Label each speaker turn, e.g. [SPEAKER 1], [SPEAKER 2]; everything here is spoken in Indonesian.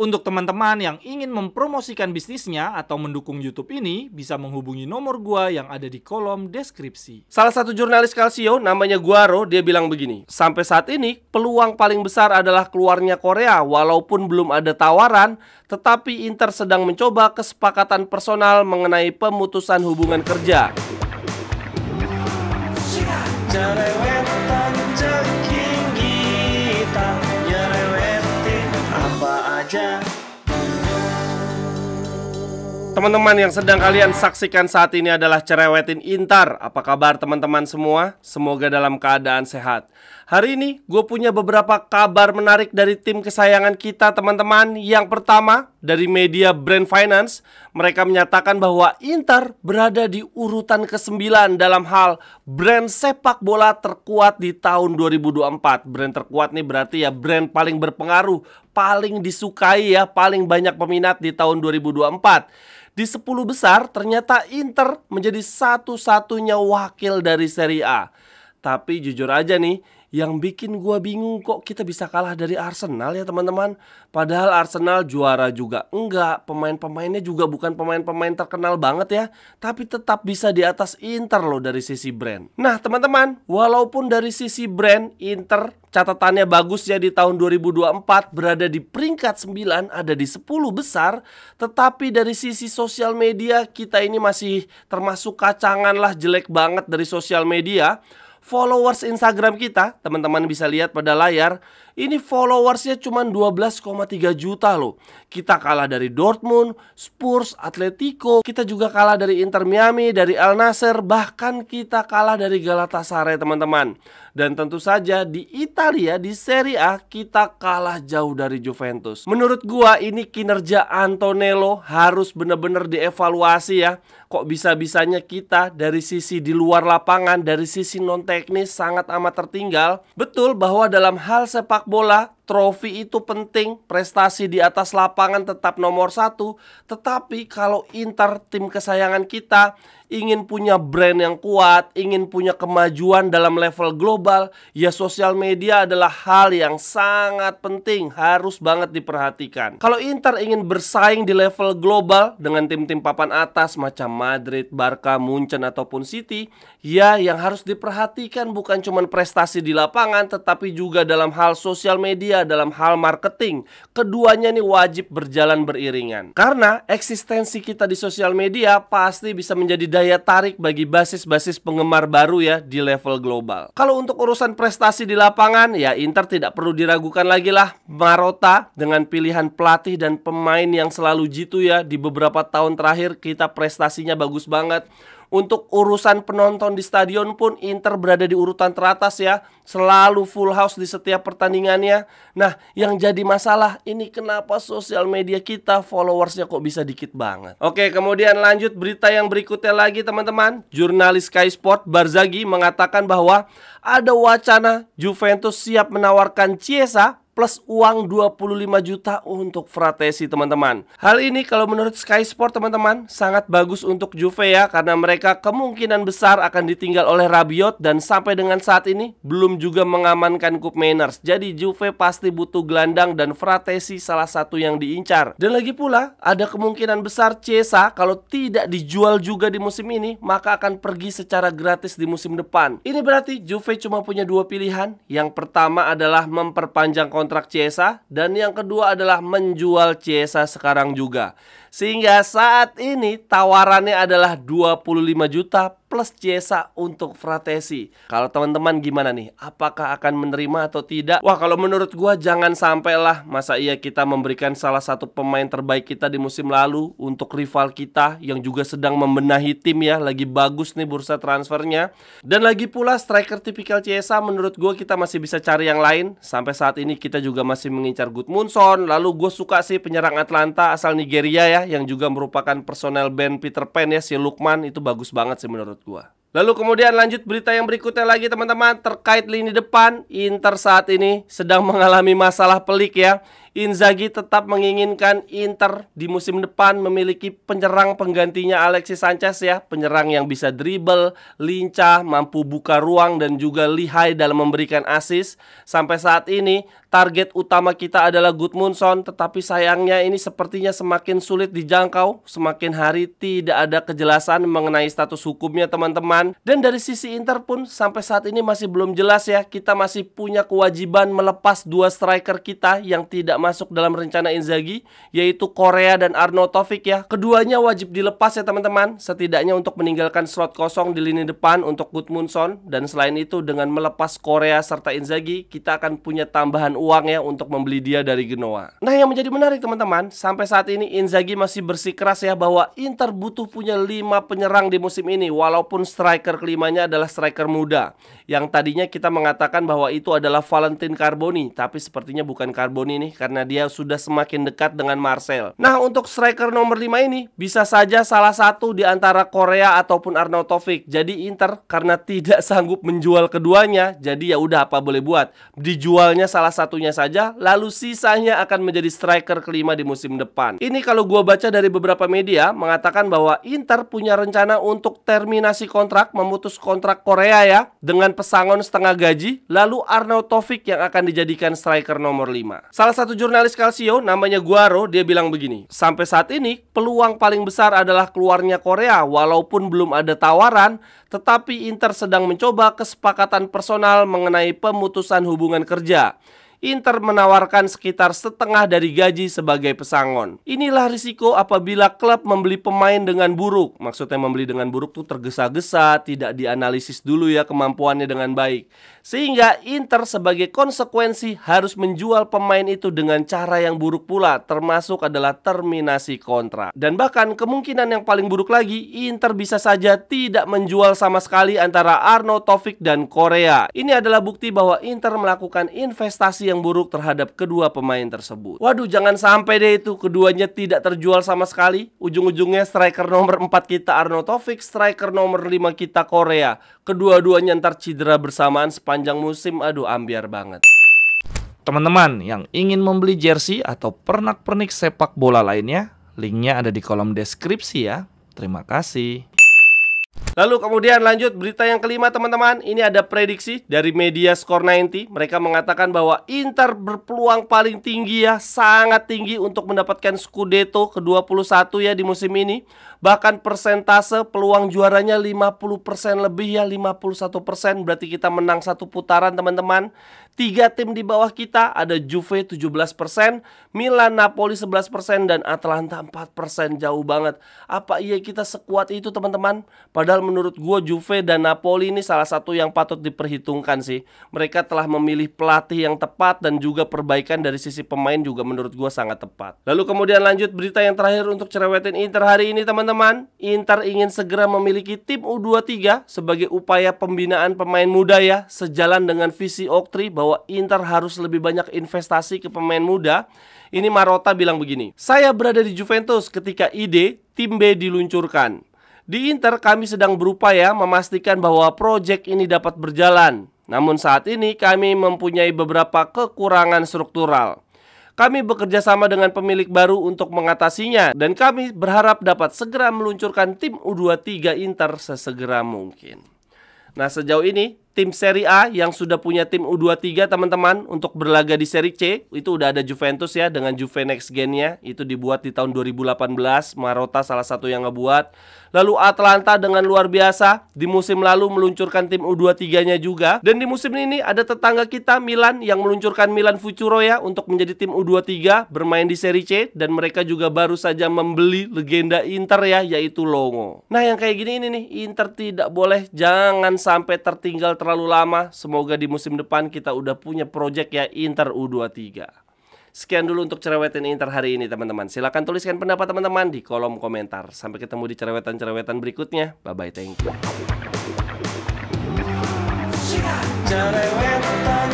[SPEAKER 1] Untuk teman-teman yang ingin mempromosikan bisnisnya atau mendukung YouTube ini, bisa menghubungi nomor gua yang ada di kolom deskripsi.
[SPEAKER 2] Salah satu jurnalis Calcio namanya Guaro, dia bilang begini, sampai saat ini peluang paling besar adalah keluarnya Korea walaupun belum ada tawaran, tetapi Inter sedang mencoba kesepakatan personal mengenai pemutusan hubungan kerja. Teman-teman yang sedang kalian saksikan saat ini adalah Cerewetin Intar. Apa kabar teman-teman semua? Semoga dalam keadaan sehat. Hari ini gue punya beberapa kabar menarik dari tim kesayangan kita teman-teman. Yang pertama dari media Brand Finance, mereka menyatakan bahwa Inter berada di urutan ke-9 dalam hal brand sepak bola terkuat di tahun 2024. Brand terkuat nih berarti ya brand paling berpengaruh, paling disukai ya, paling banyak peminat di tahun 2024. Di 10 besar ternyata Inter menjadi satu-satunya wakil dari Serie A. Tapi jujur aja nih, yang bikin gua bingung kok kita bisa kalah dari Arsenal ya teman-teman. Padahal Arsenal juara juga enggak, pemain-pemainnya juga bukan pemain-pemain terkenal banget ya, tapi tetap bisa di atas Inter loh dari sisi brand. Nah teman-teman, walaupun dari sisi brand Inter catatannya bagus ya di tahun 2024, berada di peringkat 9, ada di 10 besar, tetapi dari sisi sosial media kita ini masih termasuk kacangan lah, jelek banget dari sosial media. Followers Instagram kita, teman-teman bisa lihat pada layar, ini followersnya cuma 12,3 juta loh. Kita kalah dari Dortmund, Spurs, Atletico, kita juga kalah dari Inter Miami, dari Al Nassr, bahkan kita kalah dari Galatasaray teman-teman. Dan tentu saja di Italia, di Serie A, kita kalah jauh dari Juventus. Menurut gua ini kinerja Antonello harus benar-benar dievaluasi ya. Kok bisa-bisanya kita dari sisi di luar lapangan, dari sisi non teknis sangat amat tertinggal. Betul bahwa dalam hal sepak bola, trofi itu penting, prestasi di atas lapangan tetap nomor 1. Tetapi kalau Inter, tim kesayangan kita, ingin punya brand yang kuat, ingin punya kemajuan dalam level global, ya sosial media adalah hal yang sangat penting, harus banget diperhatikan. Kalau Inter ingin bersaing di level global dengan tim-tim papan atas macam Madrid, Barca, Munchen ataupun City, ya yang harus diperhatikan bukan cuma prestasi di lapangan, tetapi juga dalam hal sosial media, dalam hal marketing. Keduanya nih wajib berjalan beriringan. Karena eksistensi kita di sosial media pasti bisa menjadi daya tarik bagi basis-basis penggemar baru ya di level global. Kalau untuk urusan prestasi di lapangan, ya Inter tidak perlu diragukan lagi lah. Marotta dengan pilihan pelatih dan pemain yang selalu jitu ya, di beberapa tahun terakhir kita prestasinya bagus banget. Untuk urusan penonton di stadion pun Inter berada di urutan teratas ya. Selalu full house di setiap pertandingannya. Nah, yang jadi masalah ini kenapa sosial media kita followersnya kok bisa dikit banget. Oke, kemudian lanjut berita yang berikutnya lagi teman-teman. Jurnalis Sky Sport Barzaghi mengatakan bahwa ada wacana Juventus siap menawarkan Chiesa plus uang 25 juta untuk Fratesi teman-teman. Hal ini kalau menurut Sky Sport teman-teman sangat bagus untuk Juve ya, karena mereka kemungkinan besar akan ditinggal oleh Rabiot dan sampai dengan saat ini belum juga mengamankan Koopmeiners. Jadi Juve pasti butuh gelandang dan Fratesi salah satu yang diincar. Dan lagi pula ada kemungkinan besar Chiesa kalau tidak dijual juga di musim ini maka akan pergi secara gratis di musim depan. Ini berarti Juve cuma punya dua pilihan. Yang pertama adalah memperpanjang kontrak Chiesa dan yang kedua adalah menjual Chiesa sekarang juga. Sehingga saat ini tawarannya adalah 25 juta plus Chiesa untuk Fratesi. Kalau teman-teman gimana nih? Apakah akan menerima atau tidak? Wah, kalau menurut gua jangan sampailah. Masa iya kita memberikan salah satu pemain terbaik kita di musim lalu untuk rival kita yang juga sedang membenahi tim ya. Lagi bagus nih bursa transfernya. Dan lagi pula striker tipikal Chiesa menurut gua kita masih bisa cari yang lain. Sampai saat ini kita juga masih mengincar Gudmundsson. Lalu gue suka sih penyerang Atlanta asal Nigeria ya, yang juga merupakan personel band Peter Pan ya, si Lukman. Itu bagus banget sih menurut gua. Lalu kemudian lanjut berita yang berikutnya lagi teman-teman, terkait lini depan. Inter saat ini sedang mengalami masalah pelik ya. Inzaghi tetap menginginkan Inter di musim depan memiliki penyerang penggantinya Alexis Sanchez ya. Penyerang yang bisa dribble, lincah, mampu buka ruang dan juga lihai dalam memberikan assist. Sampai saat ini target utama kita adalah Gudmundsson, tetapi sayangnya ini sepertinya semakin sulit dijangkau. Semakin hari tidak ada kejelasan mengenai status hukumnya teman-teman. Dan dari sisi Inter pun sampai saat ini masih belum jelas ya. Kita masih punya kewajiban melepas dua striker kita yang tidak masuk dalam rencana Inzaghi, yaitu Korea dan Arnautovic ya. Keduanya wajib dilepas ya teman-teman, setidaknya untuk meninggalkan slot kosong di lini depan untuk Gudmundsson. Dan selain itu dengan melepas Korea serta Inzaghi, kita akan punya tambahan uang ya untuk membeli dia dari Genoa. Nah yang menjadi menarik teman-teman, sampai saat ini Inzaghi masih bersikeras ya bahwa Inter butuh punya 5 penyerang di musim ini, walaupun striker kelimanya adalah striker muda. Yang tadinya kita mengatakan bahwa itu adalah Valentin Carboni, tapi sepertinya bukan Carboni nih, karena dia sudah semakin dekat dengan Marcel. Nah untuk striker nomor 5 ini bisa saja salah satu di antara Korea ataupun Arnautovic. Jadi Inter karena tidak sanggup menjual keduanya, jadi ya udah apa boleh buat, dijualnya salah satunya saja, lalu sisanya akan menjadi striker kelima di musim depan. Ini kalau gua baca dari beberapa media mengatakan bahwa Inter punya rencana untuk terminasi kontrak, memutus kontrak Korea ya, dengan pesangon setengah gaji, lalu Arnautovic yang akan dijadikan striker nomor 5. Salah satu jurnalis Calcio namanya Guaro, dia bilang begini, sampai saat ini peluang paling besar adalah keluarnya Korea, walaupun belum ada tawaran, tetapi Inter sedang mencoba kesepakatan personal mengenai pemutusan hubungan kerja. Inter menawarkan sekitar setengah dari gaji sebagai pesangon. Inilah risiko apabila klub membeli pemain dengan buruk. Maksudnya membeli dengan buruk tuh tergesa-gesa, tidak dianalisis dulu ya kemampuannya dengan baik. Sehingga Inter sebagai konsekuensi harus menjual pemain itu dengan cara yang buruk pula, termasuk adalah terminasi kontrak. Dan bahkan kemungkinan yang paling buruk lagi, Inter bisa saja tidak menjual sama sekali antara Arnautovic dan Korea. Ini adalah bukti bahwa Inter melakukan investasi yang buruk terhadap kedua pemain tersebut. Waduh, jangan sampai deh itu keduanya tidak terjual sama sekali. Ujung-ujungnya striker nomor 4 kita Arnautovic, striker nomor 5 kita Korea. Kedua-duanya ntar cedera bersamaan sepanjang musim. Aduh, ambiar banget.
[SPEAKER 1] Teman-teman yang ingin membeli jersey atau pernak-pernik sepak bola lainnya, linknya ada di kolom deskripsi ya. Terima kasih.
[SPEAKER 2] Lalu kemudian lanjut berita yang kelima teman-teman. Ini ada prediksi dari media Score 90. Mereka mengatakan bahwa Inter berpeluang paling tinggi ya, sangat tinggi untuk mendapatkan Scudetto ke-21 ya di musim ini. Bahkan persentase peluang juaranya 50% lebih ya, 51%. Berarti kita menang satu putaran teman-teman. 3 tim di bawah kita ada Juve 17%, Milan, Napoli 11%, dan Atalanta 4%. Jauh banget. Apa iya kita sekuat itu teman-teman? Padahal menurut gue Juve dan Napoli ini salah satu yang patut diperhitungkan sih. Mereka telah memilih pelatih yang tepat dan juga perbaikan dari sisi pemain juga menurut gue sangat tepat. Lalu kemudian lanjut berita yang terakhir untuk cerewetin Inter hari ini teman-teman. Inter ingin segera memiliki tim U23 sebagai upaya pembinaan pemain muda ya, sejalan dengan visi Oktri bahwa Inter harus lebih banyak investasi ke pemain muda. Ini Marotta bilang begini, saya berada di Juventus ketika ide tim B diluncurkan. Di Inter kami sedang berupaya memastikan bahwa proyek ini dapat berjalan. Namun saat ini kami mempunyai beberapa kekurangan struktural. Kami bekerja sama dengan pemilik baru untuk mengatasinya, dan kami berharap dapat segera meluncurkan tim U23 Inter sesegera mungkin. Nah sejauh ini tim Serie A yang sudah punya tim U23 teman-teman untuk berlaga di Serie C itu udah ada Juventus ya dengan Juve Next Gen-nya. Itu dibuat di tahun 2018, Marotta salah satu yang ngebuat. Lalu Atalanta dengan luar biasa di musim lalu meluncurkan tim U23-nya juga. Dan di musim ini ada tetangga kita Milan yang meluncurkan Milan Futuro ya untuk menjadi tim U23 bermain di Serie C. Dan mereka juga baru saja membeli legenda Inter ya, yaitu Longo. Nah yang kayak gini ini nih, Inter tidak boleh, jangan sampai tertinggal terlalu lama. Semoga di musim depan kita udah punya project ya Inter U23. Sekian dulu untuk cerewetan Inter hari ini teman-teman. Silahkan tuliskan pendapat teman-teman di kolom komentar. Sampai ketemu di cerewetan-cerewetan berikutnya. Bye-bye, thank you. Cerewetan